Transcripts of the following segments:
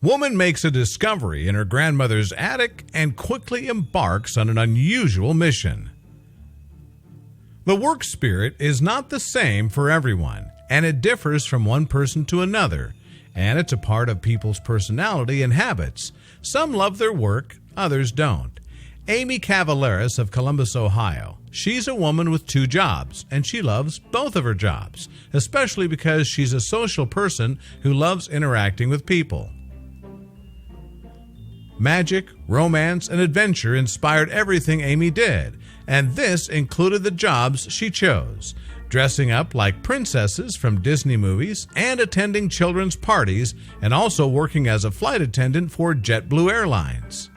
Woman makes a discovery in her grandmother's attic and quickly embarks on an unusual mission. The work spirit is not the same for everyone, and it differs from one person to another, and it's a part of people's personality and habits. Some love their work, others don't. Amy Cavaleris of Columbus, Ohio. She's a woman with 2 jobs, and she loves both of her jobs, especially because she's a social person who loves interacting with people. Magic, romance, and adventure inspired everything Amy did, and this included the jobs she chose: dressing up like princesses from Disney movies and attending children's parties, and also working as a flight attendant for JetBlue Airlines.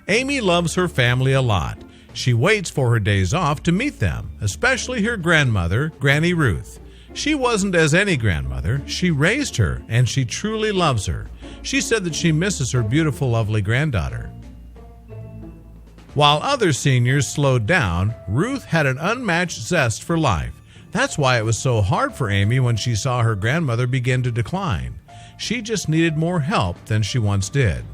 Amy loves her family a lot. She waits for her days off to meet them, especially her grandmother, Granny Ruth. She wasn't as any grandmother. She raised her, and she truly loves her. She said that she misses her beautiful, lovely granddaughter. While other seniors slowed down, Ruth had an unmatched zest for life. That's why it was so hard for Amy when she saw her grandmother begin to decline. She just needed more help than she once did.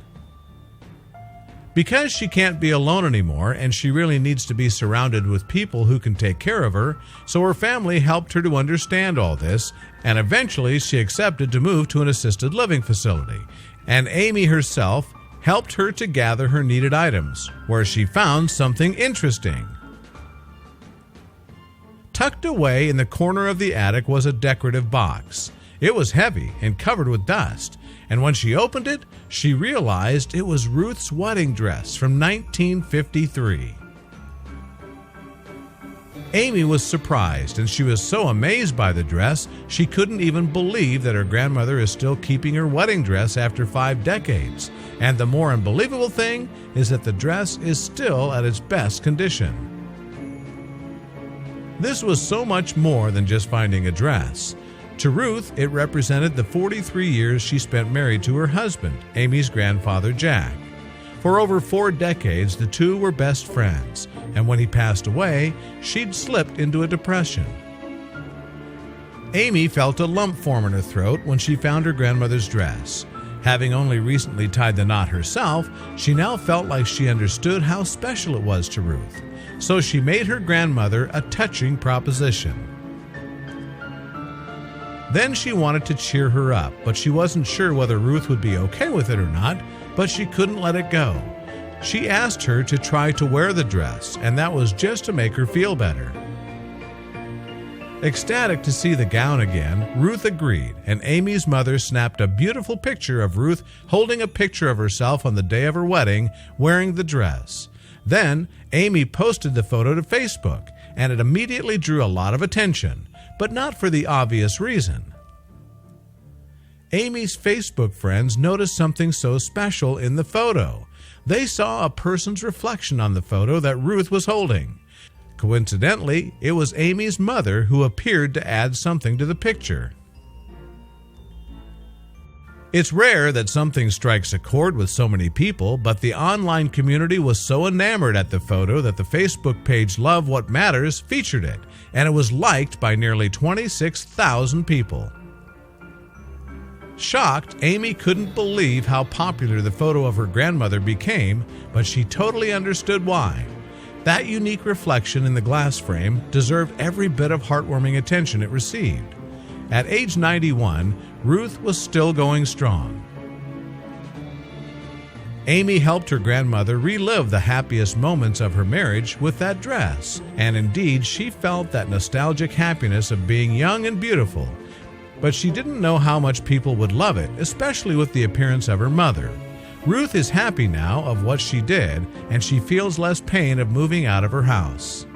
Because she can't be alone anymore and she really needs to be surrounded with people who can take care of her, so her family helped her to understand all this, and eventually she accepted to move to an assisted living facility. And Amy herself helped her to gather her needed items, where she found something interesting. Tucked away in the corner of the attic was a decorative box. It was heavy and covered with dust, and when she opened it, she realized it was Ruth's wedding dress from 1953. Amy was surprised, and she was so amazed by the dress, she couldn't even believe that her grandmother is still keeping her wedding dress after 5 decades. And the more unbelievable thing is that the dress is still at its best condition. This was so much more than just finding a dress. To Ruth, it represented the 43 years she spent married to her husband, Amy's grandfather, Jack. For over 4 decades, the two were best friends, and when he passed away, she'd slipped into a depression. Amy felt a lump form in her throat when she found her grandmother's dress. Having only recently tied the knot herself, she now felt like she understood how special it was to Ruth. So she made her grandmother a touching proposition. Then she wanted to cheer her up, but she wasn't sure whether Ruth would be okay with it or not, but she couldn't let it go. She asked her to try to wear the dress, and that was just to make her feel better. Ecstatic to see the gown again, Ruth agreed, and Amy's mother snapped a beautiful picture of Ruth holding a picture of herself on the day of her wedding, wearing the dress. Then, Amy posted the photo to Facebook, and it immediately drew a lot of attention, but not for the obvious reason. Amy's Facebook friends noticed something so special in the photo. They saw a person's reflection on the photo that Ruth was holding. Coincidentally, it was Amy's mother who appeared to add something to the picture. It's rare that something strikes a chord with so many people, but the online community was so enamored at the photo that the Facebook page Love What Matters featured it, and it was liked by nearly 26,000 people. Shocked, Amy couldn't believe how popular the photo of her grandmother became, but she totally understood why. That unique reflection in the glass frame deserved every bit of heartwarming attention it received. At age 91, Ruth was still going strong. Amy helped her grandmother relive the happiest moments of her marriage with that dress, and indeed she felt that nostalgic happiness of being young and beautiful. But she didn't know how much people would love it, especially with the appearance of her mother. Ruth is happy now of what she did, and she feels less pain of moving out of her house.